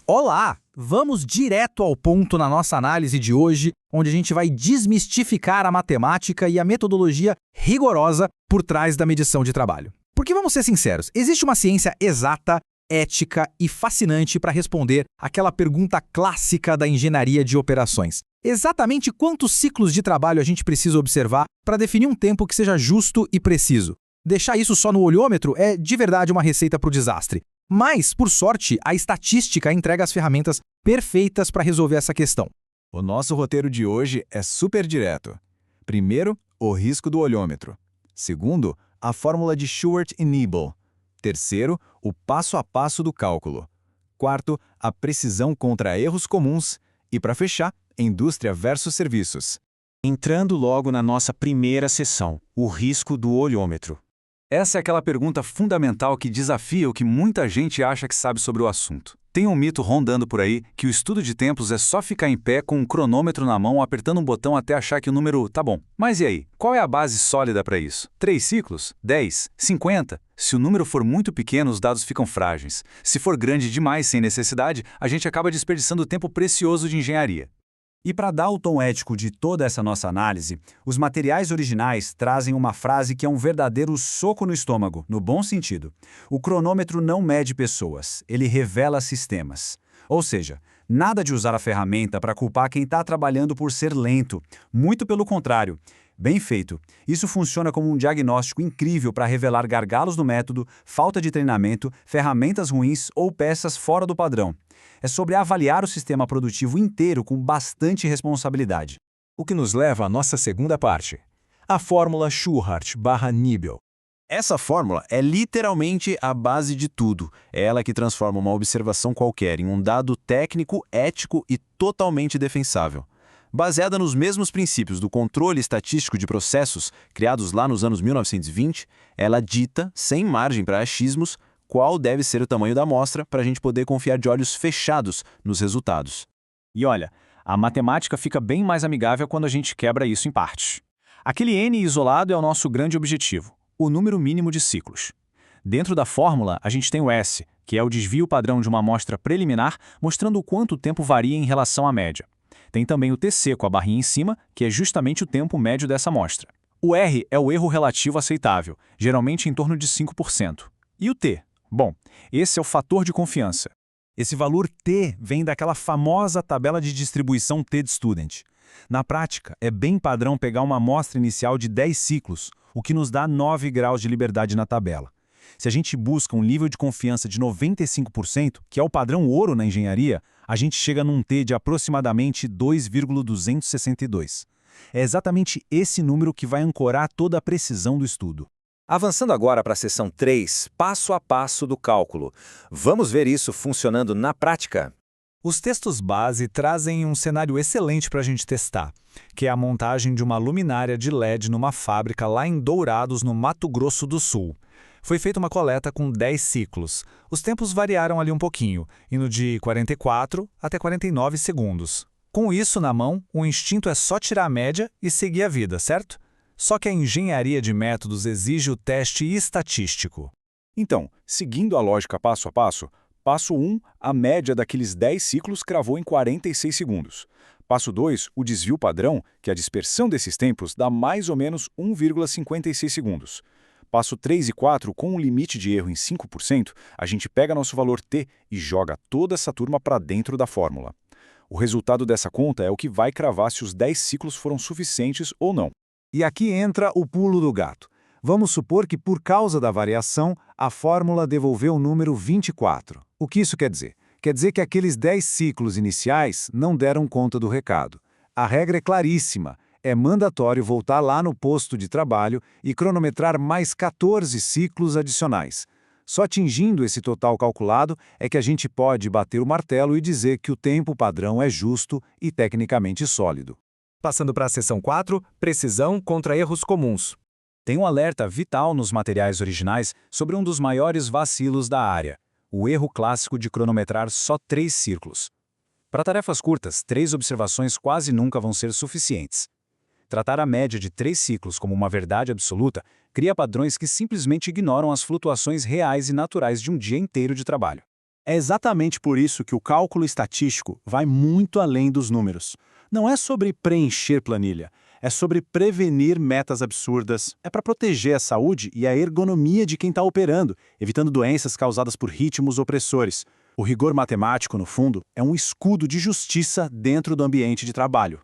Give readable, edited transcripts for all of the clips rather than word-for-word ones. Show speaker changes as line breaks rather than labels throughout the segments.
Olá! Vamos direto ao ponto na nossa análise de hoje, onde a gente vai desmistificar a matemática e a metodologia rigorosa por trás da medição de trabalho. Porque vamos ser sinceros, existe uma ciência exata, ética e fascinante para responder aquela pergunta clássica da engenharia de operações. Exatamente quantos ciclos de trabalho a gente precisa observar para definir um tempo que seja justo e preciso? Deixar isso só no olhômetro é de verdade uma receita para o desastre. Mas, por sorte, a estatística entrega as ferramentas perfeitas para resolver essa questão.
O nosso roteiro de hoje é super direto. Primeiro, o risco do olhômetro. Segundo, a fórmula de Shewhart e Nibble. Terceiro, o passo a passo do cálculo. Quarto, a precisão contra erros comuns. E, para fechar, indústria versus serviços.
Entrando logo na nossa primeira sessão, o risco do olhômetro.
Essa é aquela pergunta fundamental que desafia o que muita gente acha que sabe sobre o assunto. Tem um mito rondando por aí que o estudo de tempos é só ficar em pé com um cronômetro na mão apertando um botão até achar que o número tá bom. Mas e aí? Qual é a base sólida para isso? 3 ciclos? 10? 50? Se o número for muito pequeno, os dados ficam frágeis. Se for grande demais sem necessidade, a gente acaba desperdiçando tempo precioso de engenharia.
E para dar o tom ético de toda essa nossa análise, os materiais originais trazem uma frase que é um verdadeiro soco no estômago, no bom sentido. O cronômetro não mede pessoas, ele revela sistemas. Ou seja, nada de usar a ferramenta para culpar quem está trabalhando por ser lento. Muito pelo contrário. Bem feito. Isso funciona como um diagnóstico incrível para revelar gargalos no método, falta de treinamento, ferramentas ruins ou peças fora do padrão. É sobre avaliar o sistema produtivo inteiro com bastante responsabilidade.
O que nos leva à nossa segunda parte, a fórmula Shewhart/Nibble. Essa fórmula é literalmente a base de tudo. É ela que transforma uma observação qualquer em um dado técnico, ético e totalmente defensável. Baseada nos mesmos princípios do controle estatístico de processos criados lá nos anos 1920, ela dita, sem margem para achismos, qual deve ser o tamanho da amostra para a gente poder confiar de olhos fechados nos resultados.
E olha, a matemática fica bem mais amigável quando a gente quebra isso em partes. Aquele n isolado é o nosso grande objetivo, o número mínimo de ciclos. Dentro da fórmula, a gente tem o S, que é o desvio padrão de uma amostra preliminar, mostrando o quanto o tempo varia em relação à média. Tem também o TC com a barrinha em cima, que é justamente o tempo médio dessa amostra. O R é o erro relativo aceitável, geralmente em torno de 5%. E o T? Bom, esse é o fator de confiança.
Esse valor T vem daquela famosa tabela de distribuição T-de-Student. Na prática, é bem padrão pegar uma amostra inicial de 10 ciclos, o que nos dá 9 graus de liberdade na tabela. Se a gente busca um nível de confiança de 95%, que é o padrão ouro na engenharia, a gente chega num T de aproximadamente 2,262. É exatamente esse número que vai ancorar toda a precisão do estudo.
Avançando agora para a seção 3, passo a passo do cálculo. Vamos ver isso funcionando na prática?
Os textos base trazem um cenário excelente para a gente testar, que é a montagem de uma luminária de LED numa fábrica lá em Dourados, no Mato Grosso do Sul. Foi feita uma coleta com 10 ciclos. Os tempos variaram ali um pouquinho, indo de 44 até 49 segundos. Com isso na mão, o instinto é só tirar a média e seguir a vida, certo? Só que a engenharia de métodos exige o teste estatístico.
Então, seguindo a lógica passo a passo, passo 1, a média daqueles 10 ciclos cravou em 46 segundos. Passo 2, o desvio padrão, que é a dispersão desses tempos, dá mais ou menos 1,56 segundos. Passo 3 e 4, com um limite de erro em 5%, a gente pega nosso valor T e joga toda essa turma para dentro da fórmula. O resultado dessa conta é o que vai cravar se os 10 ciclos foram suficientes ou não.
E aqui entra o pulo do gato. Vamos supor que, por causa da variação, a fórmula devolveu o número 24. O que isso quer dizer? Quer dizer que aqueles 10 ciclos iniciais não deram conta do recado. A regra é claríssima. É mandatório voltar lá no posto de trabalho e cronometrar mais 14 ciclos adicionais. Só atingindo esse total calculado é que a gente pode bater o martelo e dizer que o tempo padrão é justo e tecnicamente sólido.
Passando para a seção 4, precisão contra erros comuns.
Tem um alerta vital nos materiais originais sobre um dos maiores vacilos da área, o erro clássico de cronometrar só 3 círculos. Para tarefas curtas, 3 observações quase nunca vão ser suficientes. Tratar a média de 3 ciclos como uma verdade absoluta cria padrões que simplesmente ignoram as flutuações reais e naturais de um dia inteiro de trabalho.
É exatamente por isso que o cálculo estatístico vai muito além dos números. Não é sobre preencher planilha, é sobre prevenir metas absurdas, é para proteger a saúde e a ergonomia de quem está operando, evitando doenças causadas por ritmos opressores. O rigor matemático, no fundo, é um escudo de justiça dentro do ambiente de trabalho.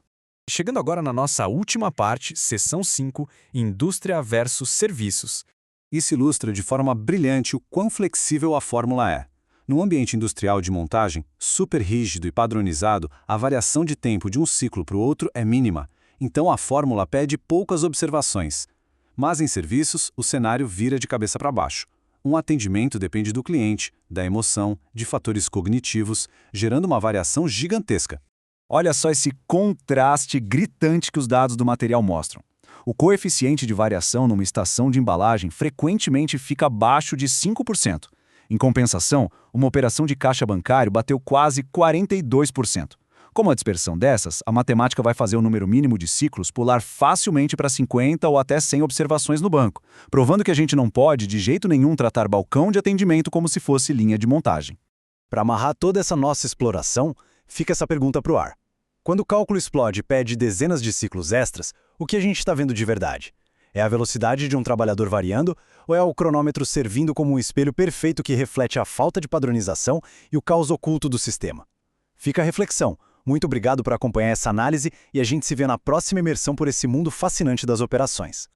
Chegando agora na nossa última parte, seção 5, Indústria versus Serviços.
Isso ilustra de forma brilhante o quão flexível a fórmula é. Num ambiente industrial de montagem, super rígido e padronizado, a variação de tempo de um ciclo para o outro é mínima, então a fórmula pede poucas observações. Mas em serviços, o cenário vira de cabeça para baixo. Um atendimento depende do cliente, da emoção, de fatores cognitivos, gerando uma variação gigantesca.
Olha só esse contraste gritante que os dados do material mostram. O coeficiente de variação numa estação de embalagem frequentemente fica abaixo de 5%. Em compensação, uma operação de caixa bancário bateu quase 42%. Com uma dispersão dessas, a matemática vai fazer o número mínimo de ciclos pular facilmente para 50 ou até 100 observações no banco, provando que a gente não pode, de jeito nenhum, tratar balcão de atendimento como se fosse linha de montagem.
Para amarrar toda essa nossa exploração, fica essa pergunta para o ar. Quando o cálculo explode e pede dezenas de ciclos extras, o que a gente está vendo de verdade? É a velocidade de um trabalhador variando ou é o cronômetro servindo como um espelho perfeito que reflete a falta de padronização e o caos oculto do sistema? Fica a reflexão. Muito obrigado por acompanhar essa análise e a gente se vê na próxima imersão por esse mundo fascinante das operações.